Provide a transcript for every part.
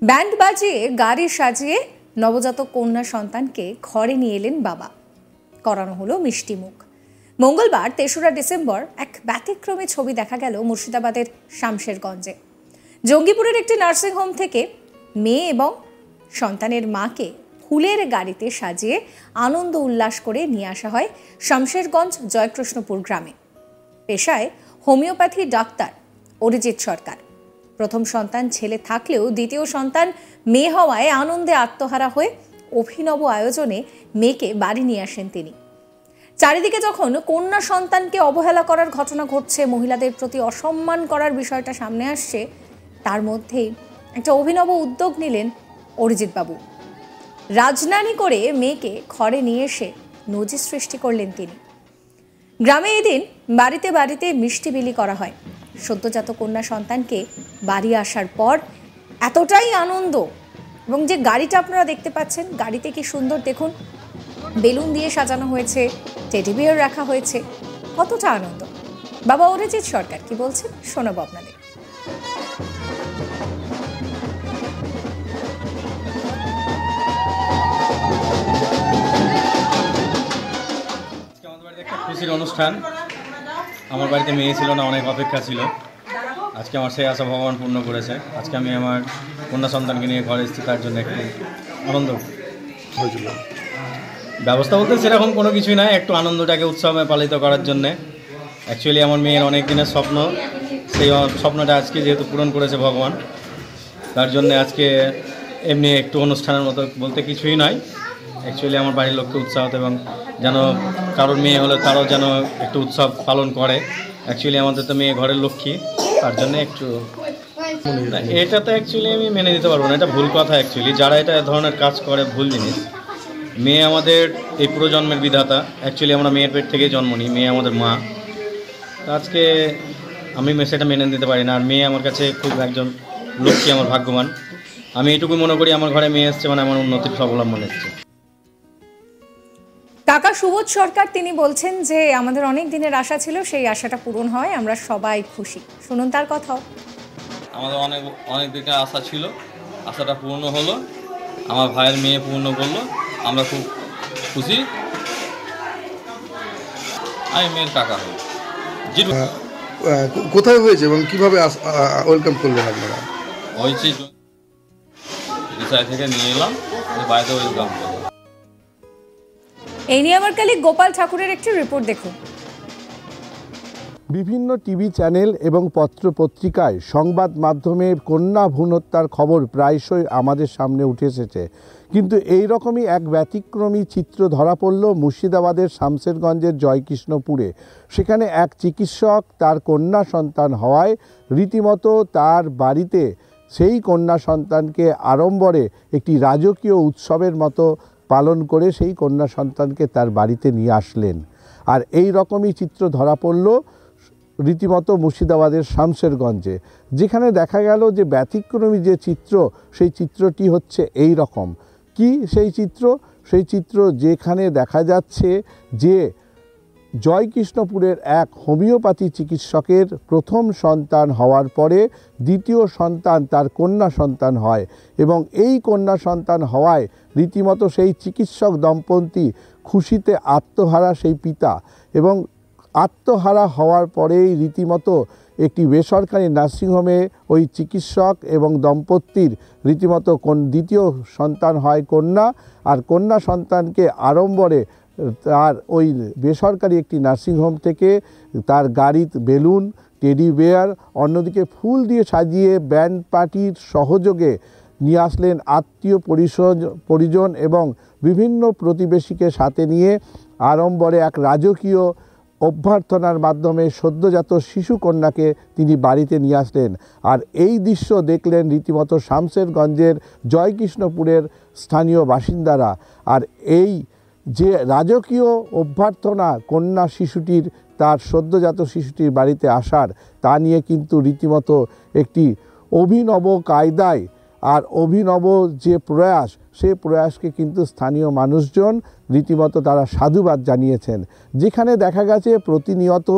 Band বাজিয়ে গাড়ি সাজিয়ে নবজাতক কন্যা সন্তানকে ঘরে নিয়ে এলেন বাবা। করানো হলো মিষ্টি মুখ। মঙ্গলবার ৩রা ডিসেম্বর এক ব্যতিক্রমী ছবি দেখা গেল মুর্শিদাবাদের শামশেরগঞ্জে। জঙ্গিপুরের একটি নার্সিংহোম থেকে মেয়ে এবং সন্তানের মাকে ফুলের গাড়িতে সাজিয়ে আনন্দ উল্লাস করে নিয়ে আসা হয় শামশেরগঞ্জ জয়কৃষ্ণপুর গ্রামে। পেশায় হোমিওপ্যাথি ডাক্তার অরিজিৎ সরকার। প্রথম সন্তান ছেলে থাকলেও দ্বিতীয় সন্তান মেয়ে হওয়ায় আনন্দে আত্মহারা হয়ে অভিনব আয়োজনে মেয়েকে বাড়ি নিয়ে আসেন তিনি। চারিদিকে যখন কন্যা সন্তানকে অবহেলা করার ঘটনা ঘটছে, মহিলাদের প্রতি অসম্মান করার বিষয়টা সামনে আসছে, তার মধ্যেই একটা অভিনব উদ্যোগ নিলেন অরিজিৎ বাবু। রাজনানি করে মেয়েকে ঘরে নিয়ে এসে নজির সৃষ্টি করলেন তিনি। গ্রামে এদিন বাড়িতে বাড়িতে মিষ্টি বিলি করা হয়। সদ্যজাত কন্যা সন্তানকে বাড়ি আসার পর এতটাই আনন্দ, এবং যে গাড়িটা আপনারা দেখতে পাচ্ছেন, গাড়িতে কি সুন্দর দেখুন, বেলুন দিয়ে সাজানো হয়েছে, টেডি বিয়ার রাখা হয়েছে, কতটা আনন্দ। বাবা অরিজিৎ সরকার কি বলছেন শোনাবো আপনাদের। খুশির অনুষ্ঠান। আমার বাড়িতে মেয়ে ছিল না, অনেক অপেক্ষা ছিল। আজকে আমার সেই আশা ভগবান পূর্ণ করেছে। আজকে আমি আমার কন্যা সন্তানকে নিয়ে ঘরে এসেছি, তার জন্য একটু আনন্দ হয়েছিল। ব্যবস্থা বলতে সেরকম কোনো কিছুই নয়, একটু আনন্দটাকে উৎসবে পালিত করার জন্যে। অ্যাকচুয়ালি আমার মেয়ের অনেক দিনের স্বপ্ন, সেই স্বপ্নটা আজকে যেহেতু পূরণ করেছে ভগবান, তার জন্যে আজকে এমনি একটু অনুষ্ঠানের মতো বলতে কিছুই নয়। অ্যাকচুয়ালি আমার বাড়ির লোককে উৎসাহ, এবং যেন কারোর মেয়ে হলে তারাও যেন একটু উৎসব পালন করে। অ্যাকচুয়ালি আমাদের তো মেয়ে ঘরের লক্ষ্মী, তার জন্য একটু এটা তো অ্যাকচুয়ালি আমি মেনে নিতে পারবো না, এটা ভুল কথা। অ্যাকচুয়ালি যারা এটা ধরনের কাজ করে ভুল জিনিস। মেয়ে আমাদের এই পুরো জন্মের বিধাতা। অ্যাকচুয়ালি আমরা মেয়ের পেট থেকে জন্ম নিই, মেয়ে আমাদের মা। আজকে আমি সেটা মেনে নিতে পারি না। আর মেয়ে আমার কাছে খুব একজন লক্ষ্মী, আমার ভাগ্যবান। আমি এইটুকু মনে করি আমার ঘরে মেয়ে এসছে মানে আমার উন্নতির অবলম্বন এসছে। কাকা সুবোধ সরকার তিনি বলছেন যে আমাদের অনেক দিনের আশা ছিল, সেই আশাটা পূরণ হয়, আমরা সবাই খুশি। শুনুন তার কথাও। আমাদের অনেক দিনের আশা ছিল, আশাটা পূর্ণ হলো। আমার ভাইয়ের মেয়ে পূর্ণ করলো, আমরা খুব খুশি। আমি মেয়ের কাকা হই। কোথায় হয়েছে এবং কিভাবে ওয়েলকাম করলেন আপনারা? হয়েছে থেকে নিয়ে এলাম, বাড়িতে ওয়েলকাম করলাম। এই নিয়ে আমার কালিক গোপাল ঠাকুরের একটি রিপোর্ট দেখুন। বিভিন্ন টিভি চ্যানেল এবং পত্রপত্রিকায় সংবাদ মাধ্যমে কন্যা ভ্রূণ হত্যার খবর প্রায়শই আমাদের সামনে উঠে এসেছে, কিন্তু এই রকমই এক ব্যতিক্রমী চিত্র ধরা পড়ল মুর্শিদাবাদের শামশেরগঞ্জের জয়কৃষ্ণপুরে। সেখানে এক চিকিৎসক তার কন্যা সন্তান হওয়ায় রীতিমতো তার বাড়িতে সেই কন্যা সন্তানকে আড়ম্বরে একটি রাজকীয় উৎসবের মতো পালন করে সেই কন্যা সন্তানকে তার বাড়িতে নিয়ে আসলেন। আর এই রকমই চিত্র ধরা পড়ল রীতিমতো মুর্শিদাবাদের শামশেরগঞ্জে, যেখানে দেখা গেল যে ব্যতিক্রমী যে চিত্র, সেই চিত্রটি হচ্ছে এই রকম। কি সেই চিত্র? সেই চিত্র যেখানে দেখা যাচ্ছে যে জয়কৃষ্ণপুরের এক হোমিওপ্যাথি চিকিৎসকের প্রথম সন্তান হওয়ার পরে দ্বিতীয় সন্তান তার কন্যা সন্তান হয়, এবং এই কন্যা সন্তান হওয়ায় রীতিমতো সেই চিকিৎসক দম্পতি খুশিতে আত্মহারা সেই পিতা, এবং আত্মহারা হওয়ার পরেই রীতিমতো একটি বেসরকারি নার্সিংহোমে ওই চিকিৎসক এবং দম্পতির রীতিমতো দ্বিতীয় সন্তান হয় কন্যা, আর কন্যা সন্তানকে আড়ম্বরে তার ওই বেসরকারি একটি নার্সিংহোম থেকে তার গাড়িতে বেলুন, টেডি বিয়ার, অন্যদিকে ফুল দিয়ে সাজিয়ে ব্যান্ড পার্টির সহযোগে নিয়ে আসলেন আত্মীয় পরিজন এবং বিভিন্ন প্রতিবেশীকে সাথে নিয়ে আড়ম্বরে এক রাজকীয় অভ্যর্থনার মাধ্যমে সদ্যজাত শিশু কন্যাকে তিনি বাড়িতে নিয়ে আসলেন। আর এই দৃশ্য দেখলেন রীতিমতো শামশেরগঞ্জের জয়কৃষ্ণপুরের স্থানীয় বাসিন্দারা। আর এই যে রাজকীয় অভ্যর্থনা কন্যা শিশুটির, তার সদ্যজাত শিশুটির বাড়িতে আসার, তা নিয়ে কিন্তু রীতিমতো একটি অভিনব কায়দায় আর অভিনব যে প্রয়াস, সেই প্রয়াসকে কিন্তু স্থানীয় মানুষজন রীতিমতো তারা সাধুবাদ জানিয়েছেন। যেখানে দেখা গেছে প্রতিনিয়ত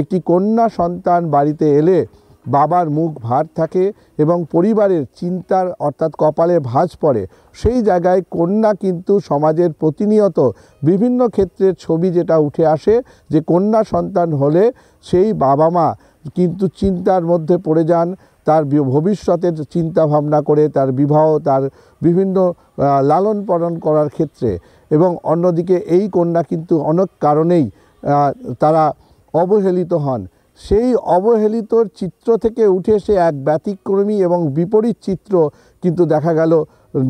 একটি কন্যা সন্তান বাড়িতে এলে বাবার মুখ ভার থাকে এবং পরিবারের চিন্তার অর্থাৎ কপালে ভাঁজ পড়ে, সেই জায়গায় কন্যা কিন্তু সমাজের প্রতিনিয়ত বিভিন্ন ক্ষেত্রের ছবি যেটা উঠে আসে যে কন্যা সন্তান হলে সেই বাবা মা কিন্তু চিন্তার মধ্যে পড়ে যান, তার ভবিষ্যতের চিন্তা ভাবনা করে তার বিবাহ, তার বিভিন্ন লালন পালন করার ক্ষেত্রে। এবং অন্যদিকে এই কন্যা কিন্তু অনেক কারণেই তারা অবহেলিত হন। সেই অবহেলিতর চিত্র থেকে উঠে এসে এক ব্যতিক্রমী এবং বিপরীত চিত্র কিন্তু দেখা গেল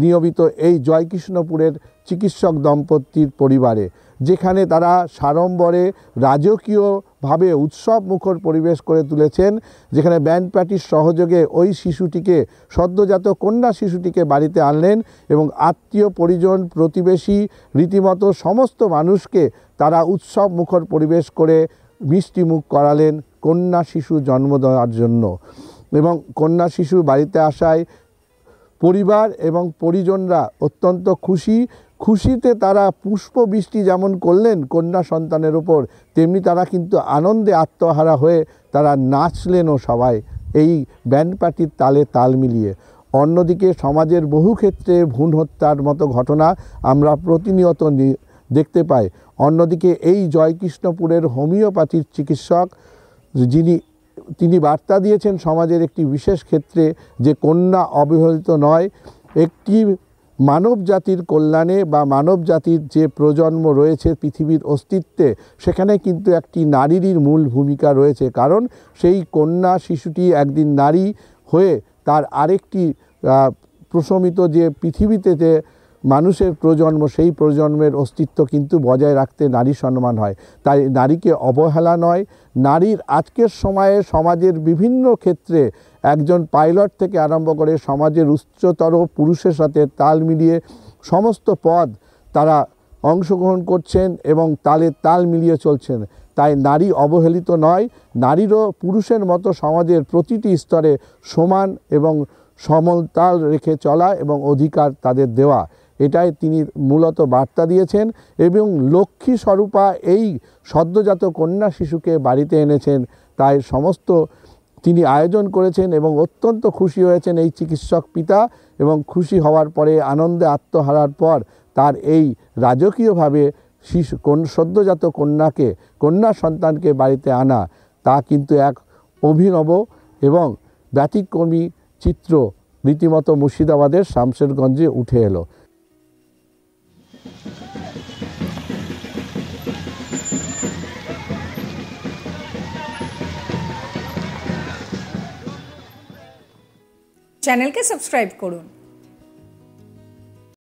নিয়মিত এই জয়কৃষ্ণপুরের চিকিৎসক দম্পতির পরিবারে, যেখানে তারা সাড়ম্বরে রাজকীয়ভাবে উৎসব মুখর পরিবেশ করে তুলেছেন, যেখানে ব্যান্ড পার্টির সহযোগে ওই শিশুটিকে, সদ্যজাত কন্যা শিশুটিকে বাড়িতে আনলেন এবং আত্মীয় পরিজন প্রতিবেশী রীতিমতো সমস্ত মানুষকে তারা উৎসব মুখর পরিবেশ করে মিষ্টি মুখ করালেন কন্যা শিশু জন্ম দেওয়ার জন্য। এবং কন্যা শিশু বাড়িতে আসায় পরিবার এবং পরিজনরা অত্যন্ত খুশিতে তারা পুষ্পবৃষ্টি যেমন করলেন কন্যা সন্তানের ওপর, তেমনি তারা কিন্তু আনন্দে আত্মহারা হয়ে তারা নাচলেনও সবাই এই ব্যান্ড পার্টির তালে তাল মিলিয়ে। অন্যদিকে সমাজের বহু ক্ষেত্রে ভ্রূণ হত্যার মতো ঘটনা আমরা প্রতিনিয়ত দেখতে পাই। অন্যদিকে এই জয়কৃষ্ণপুরের হোমিওপ্যাথির চিকিৎসক তিনি বার্তা দিয়েছেন সমাজের একটি বিশেষ ক্ষেত্রে যে কন্যা অবহেলিত নয়, একটি মানব জাতির কল্যাণে বা মানব জাতির যে প্রজন্ম রয়েছে পৃথিবীর অস্তিত্বে, সেখানে কিন্তু একটি নারীরই মূল ভূমিকা রয়েছে। কারণ সেই কন্যা শিশুটি একদিন নারী হয়ে তার আরেকটি প্রশমিত যে পৃথিবীতে যে মানুষের প্রজন্ম, সেই প্রজন্মের অস্তিত্ব কিন্তু বজায় রাখতে নারী সম্মান হয়। তাই নারীকে অবহেলা নয়, নারীর আজকের সময়ে সমাজের বিভিন্ন ক্ষেত্রে একজন পাইলট থেকে আরম্ভ করে সমাজের উচ্চতর পুরুষের সাথে তাল মিলিয়ে সমস্ত পদ তারা অংশগ্রহণ করছেন এবং তাল মিলিয়ে চলছেন। তাই নারী অবহেলিত নয়, নারীরও পুরুষের মতো সমাজের প্রতিটি স্তরে সমান এবং সমতাল রেখে চলা এবং অধিকার তাদের দেওয়া, এটাই তিনি মূলত বার্তা দিয়েছেন। এবং লক্ষ্মী স্বরূপা এই সদ্যজাত কন্যা শিশুকে বাড়িতে এনেছেন, তাই সমস্ত তিনি আয়োজন করেছেন এবং অত্যন্ত খুশি হয়েছেন এই চিকিৎসক পিতা। এবং খুশি হওয়ার পরে আনন্দে আত্মহারার পর তার এই রাজকীয়ভাবে সদ্যজাত কন্যা সন্তানকে বাড়িতে আনা, তা কিন্তু এক অভিনব এবং ব্যতিক্রমী চিত্র রীতিমতো মুর্শিদাবাদের শামশেরগঞ্জে উঠে এলো। চ্যানেলকে সাবস্ক্রাইব করুন।